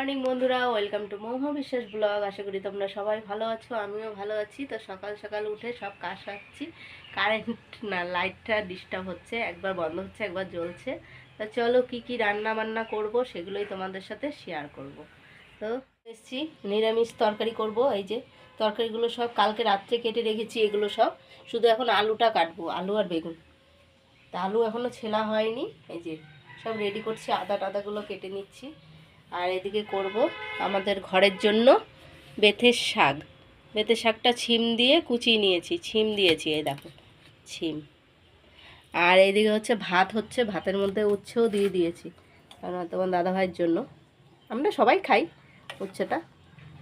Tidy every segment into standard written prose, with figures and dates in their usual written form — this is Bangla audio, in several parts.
মর্নিং বন্ধুরা, ওয়েলকাম টু মৌহ বিশ্বাস ব্লগ। আশা করি তোমরা সবাই ভালো আছো, আমিও ভালো আছি। তো সকাল সকাল উঠে সব কাজ সারছি। কারেন্ট না, লাইটটা ডিস্টার্ব হচ্ছে, একবার বন্ধ হচ্ছে একবার জ্বলছে। তা চলো কি কি রান্না বান্না করব সেগুলোই তোমাদের সাথে শেয়ার করব। তো এসছি নিরামিষ তরকারি করব। এই যে তরকারিগুলো সব কালকে রাত্রে কেটে রেখেছি, এগুলো সব শুধু এখন আলুটা কাটবো, আলু আর বেগুন। তা আলু এখনও ছেলা হয়নি, এই যে সব রেডি করছি, আদা টাদাগুলো কেটে নিচ্ছি। আর এদিকে করব আমাদের ঘরের জন্য বেথের শাক। বেথের শাকটা ছিম দিয়ে কুচিয়ে নিয়েছি, ছিম দিয়েছি, এই দেখো ছিম। আর এইদিকে হচ্ছে ভাত হচ্ছে, ভাতের মধ্যে উচ্ছেও দিয়ে দিয়েছি, কারণ তোমার দাদাভাইয়ের জন্য। আমরা সবাই খাই উচ্ছেটা।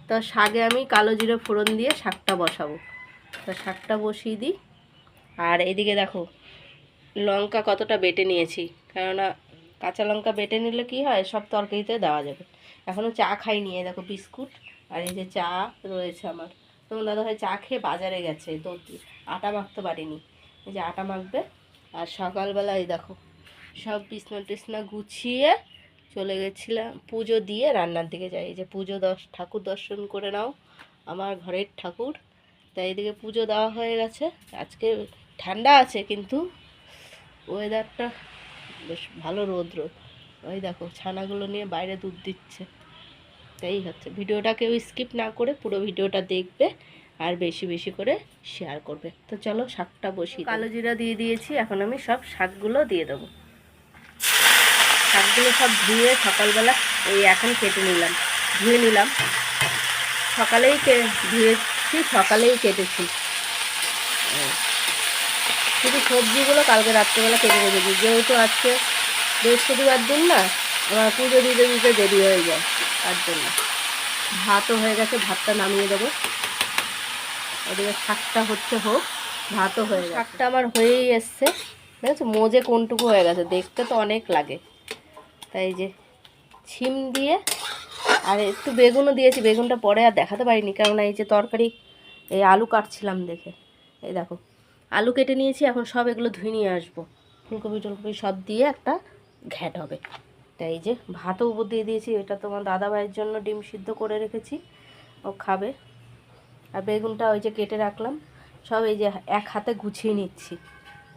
তো শাকে আমি কালো জিরে ফোড়ন দিয়ে শাকটা বসাবো। তো শাকটা বসিয়ে দিই। আর এদিকে দেখো লঙ্কা কতটা বেটে নিয়েছি, কেননা কাঁচা লঙ্কা বেটে নিলে কি হয়, সব তরকারিতে দেওয়া যাবে। এখনও চা খাইনি, এই দেখো বিস্কুট আর এই যে চা রয়েছে আমার। তোমার দাদাভাই চা খেয়ে বাজারে গেছে, তো আটা মাখতে পারিনি, এই যে আটা মাখবে। আর সকালবেলা এই দেখো সব বিছনা টিছনা গুছিয়ে চলে গেছিলাম পুজো দিয়ে রান্নার দিকে যাই। এই যে পুজো ঠাকুর দর্শন করে নাও, আমার ঘরের ঠাকুর। তাই এদিকে পুজো দেওয়া হয়ে গেছে। আজকে ঠান্ডা আছে কিন্তু ওয়েদারটা বেশ ভালো, রোদ। ওই দেখো ছানাগুলো নিয়ে বাইরে দুধ দিচ্ছে। তাই হচ্ছে, ভিডিওটা কেউ স্কিপ না করে পুরো ভিডিওটা দেখবে আর বেশি বেশি করে শেয়ার করবে। তো চলো শাকটা বসিয়ে, কালো জিরা দিয়ে দিয়েছি, এখন আমি সব শাকগুলো দিয়ে দেবো। শাকগুলো সব ধুয়ে সকালবেলা এই এখন কেটে নিলাম, ধুয়ে নিলাম। সকালেই ধুয়েছি, সকালেই কেটেছি। শুধু সবজিগুলো কালকে রাত্রেবেলা কেটে রেখেছি, যেহেতু আজকে বৃহস্পতিবার দিন না, আমার পুজো দিতে দিতে দেরি হয়ে যায়, তার জন্য। ভাতও হয়ে গেছে, ভাতটা নামিয়ে দেবো। ওদিকে শাকটা হচ্ছে হোক, ভাতও হয়ে গেছে। শাকটা আমার হয়েই এসছে, দেখেছো মোজে কোনটুকু হয়ে গেছে, দেখতে তো অনেক লাগে। তাই যে ছিম দিয়ে আর একটু বেগুনও দিয়েছি, বেগুনটা পরে আর দেখাতে পারিনি, কেননা এই যে তরকারি এই আলু কাটছিলাম দেখে। এই দেখো আলু কেটে নিয়েছি, এখন সব এগুলো ধুয়ে নিয়ে আসবো। ফুলকপি টুলকপি সব দিয়ে একটা ঘ্যাট হবে। তাই এই যে ভাতও উপর দিয়ে দিয়েছি, এটা তোমার দাদাভাইয়ের জন্য ডিম সিদ্ধ করে রেখেছি, ও খাবে। আর বেগুনটা ওই যে কেটে রাখলাম, সব এই যে এক হাতে গুছিয়ে নিচ্ছি,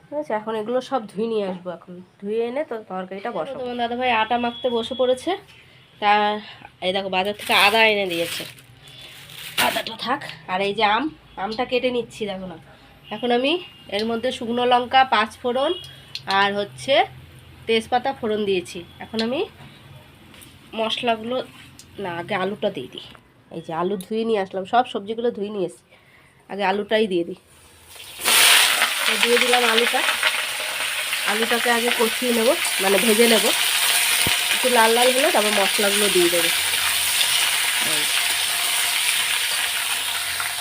ঠিক আছে। এখন এগুলো সব ধুয়ে নিয়ে আসবো, এখন ধুয়ে এনে তো তরকারিটা বসাবো। তোমার দাদাভাই আটা মাখতে বসে পড়েছে। তা এই দেখো বাজার থেকে আদা এনে দিয়েছে, আদাটা থাক। আর এই যে আমটা কেটে নিচ্ছি, দেখো না। এখন আমি এর মধ্যে শুকনো লঙ্কা, পাঁচ ফোড়ন আর হচ্ছে তেজপাতা ফোড়ন দিয়েছি। এখন আমি মশলাগুলো, না আগে আলুটা দিয়ে দিই। এই যে আলু ধুয়ে নিয়ে আসলাম, সব সবজিগুলো ধুয়ে নিয়ে এসেছি, আগে আলুটাই দিয়ে দিই। দিয়ে দিলাম আলুটাকে আগে কষিয়ে নেব, মানে ভেজে নেব। একটু লাল লাল হলে তারপর মশলাগুলো দিয়ে দেবো।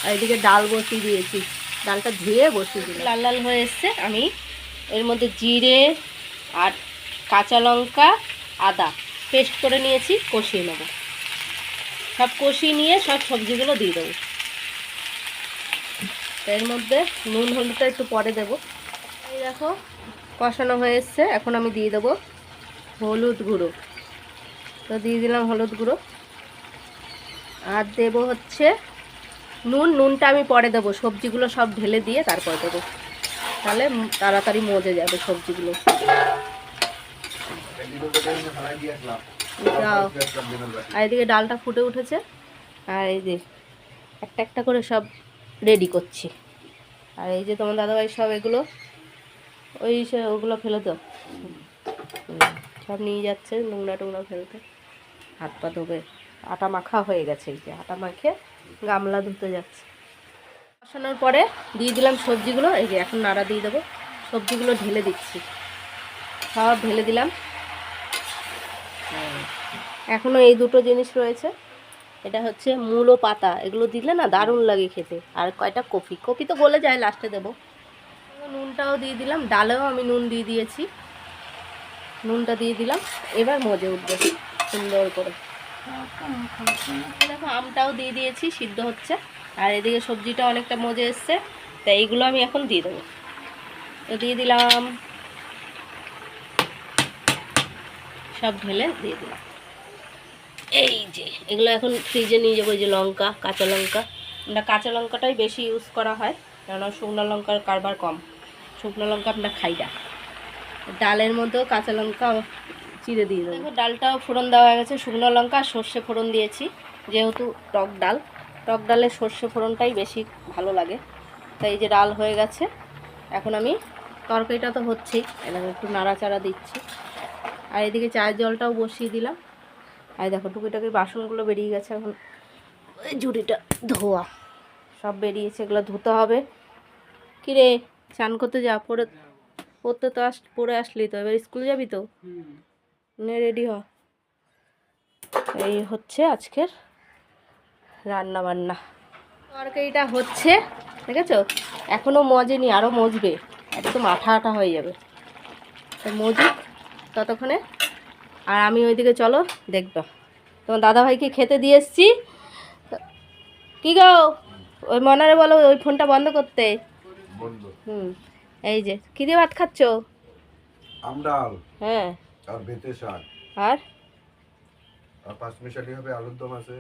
আর এদিকে ডাল বসিয়ে দিয়েছি, ডালটা ধুয়ে বসিয়ে দিই। লাল লাল হয়ে এসছে, আমি এর মধ্যে জিরে আর কাঁচা লঙ্কা আদা পেস্ট করে নিয়েছি, কষিয়ে নেব। সব কষিয়ে নিয়ে সব সবজিগুলো দিয়ে দেবো। এর মধ্যে নুন হলুদটা একটু পরে দেবো। এই দেখো কষানো হয়ে এসছে, এখন আমি দিয়ে দেবো হলুদ গুঁড়ো। তো দিয়ে দিলাম হলুদ গুঁড়ো। আর দেবো হচ্ছে নুনটা আমি পরে দেবো, সবজিগুলো সব ঢেলে দিয়ে তারপর দেবো, তাহলে তাড়াতাড়ি মজে যাবে সবজিগুলো। আর এদিকে ডালটা ফুটে উঠেছে, আর এই যে একটা একটা করে সব রেডি করছি। আর এই যে তোমার দাদাভাই সব এগুলো ওগুলো ফেলে তো সব নিয়ে যাচ্ছে, নোংরা টোংরা ফেলতে, হাত পা ধোবে। আটা মাখা হয়ে গেছে, এই যে আটা মাখে গামলা ধুতে যাচ্ছে। বসানোর পরে দিয়ে দিলাম সবজিগুলো, এই যে এখন নাড়া দিয়ে দেবো। সবজিগুলো ঢেলে দিচ্ছি, সব ঢেলে দিলাম। এখনও এই দুটো জিনিস রয়েছে, এটা হচ্ছে মূল ও পাতা, এগুলো দিলে না দারুণ লাগে খেতে। আর কয়টা কপি তো গলে যায়, লাস্টে দেবো। নুনটাও দিয়ে দিলাম, ডালেও আমি নুন দিয়ে দিয়েছি, নুনটা দিয়ে দিলাম। এবার মজে উঠবে সুন্দর করে। দেখো আমটাও দিয়ে দিয়েছি, সিদ্ধ হচ্ছে। আর এদিকে সবজিটা অনেকটা মজে এসছে, তাই এইগুলো আমি এখন দিয়ে দেবো। তো দিয়ে দিলাম, সব ঢেলে দিয়ে দিলাম। এই যে এগুলো এখন ফ্রিজে নিয়ে যাবো। এই যে লঙ্কা, কাঁচা লঙ্কা, আমরা কাঁচা লঙ্কাটাই বেশি ইউজ করা হয়, কেননা শুকনো লঙ্কার কারবার কম। শুকনো লঙ্কা আমরা খাই না। ডালের মধ্যেও কাঁচা লঙ্কা চিড়ে দিয়ে দেবো। ডালটাও ফোড়ন দেওয়া হয়ে গেছে, শুকনো লঙ্কা আর সর্ষে ফোড়ন দিয়েছি, যেহেতু টক ডাল, টক ডালে সর্ষে ফোড়নটাই বেশি ভালো লাগে। তাই এই যে ডাল হয়ে গেছে। এখন আমি তরকারিটা তো হচ্ছেই, এবার একটু নাড়াচাড়া দিচ্ছি। আর এদিকে চায়ের জলটাও বসিয়ে দিলাম। আর দেখো টুকিটাকি বাসনগুলো বেরিয়ে গেছে, এখন ওই ঝুড়িটা ধোয়া সব বেরিয়েছে, এগুলো ধুতে হবে। কিরে স্নান করতে যা, পড়তে তো পড়ে আসলি তো, এবার স্কুল যাবি তো, নে রেডি হ। এই হচ্ছে আজকের রান্না বান্না। তরকারিটা হচ্ছে, দেখেছো এখনও মজেনি, আরও মজবে, একদম আঠা আঠা হয়ে যাবে। তো মজুক ততক্ষণে। আর আমি ওইদিকে চলো দেখব, তোমার দাদাভাইকে খেতে দিয়ে এসছি। কি গো, ওই মনারে বলো ওই ফোনটা বন্ধ করতে। এই যে কি দিয়ে ভাত খাচ্ছ? আমডাল, হ্যাঁ, আর বেতে শাক, আর পাঁচমিশালি হবে, আলুর দম আছে।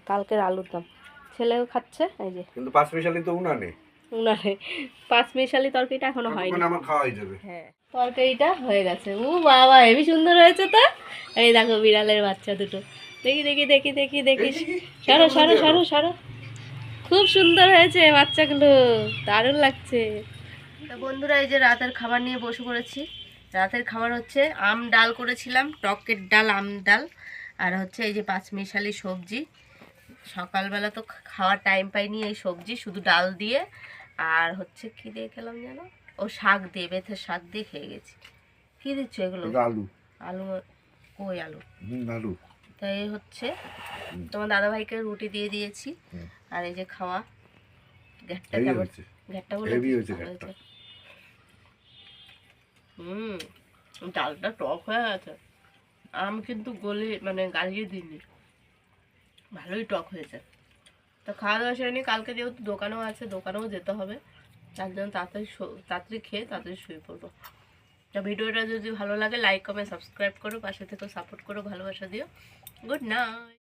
কালকের আলুর দম ছেলেও খাচ্ছে। এই যে কিন্তু পাঁচমিশালি তো উনানে উনারে পাঁচ মিশালি তরকারিটা এখনো হয়নি। আমার খাওয়াই যাবে। হ্যাঁ, তরকারিটা হয়ে গেছে। ও বাবা হেবি সুন্দর হয়েছে তো। এই দেখো বিড়ালের বাচ্চা দুটো, দেখি দেখি দেখি দেখি দেখি, সরো সরো সরো সরো, খুব সুন্দর হয়েছে বাচ্চাগুলো, দারুণ লাগছে। তো বন্ধুরা এই যে রাতের খাবার নিয়ে বসে পড়েছি। রাতের খাবার হচ্ছে আম ডাল করেছিলাম, টকের ডাল, আম ডাল, আর হচ্ছে এই যে পাঁচমিশালি সবজি। সকালবেলা তো খাওয়ার টাইম পাইনি এই সবজি, শুধু ডাল দিয়ে আর হচ্ছে কি দিয়ে খেলাম যেন, ও শাক দিয়ে, বেথের শাক দিয়ে খেয়ে গেছি। কি দিচ্ছ এগুলো? আলু। আলু? কই আলু? আলু। তাই হচ্ছে তোমার দাদাভাইকে রুটি দিয়ে দিয়েছি। আর এই যে খাওয়া, ঘ্যাটটা কেমন, ঘ্যাটটা বলে ডালটা টক হয়ে গেছে। আম কিন্তু গলে মানে গালিয়ে দিইনি, ভালোই টক হয়েছে। তো খাওয়া দাওয়া সেরেনি, কালকে যেহেতু দোকানেও আছে, দোকানেও যেতে হবে, তার জন্য তাড়াতাড়ি খেয়ে তাড়াতাড়ি শুয়ে পড়বো। তো ভিডিওটা যদি ভালো লাগে লাইক কমেন্ট সাবস্ক্রাইব করো, পাশে থেকে সাপোর্ট করো, ভালোবাসা দিও। Good night.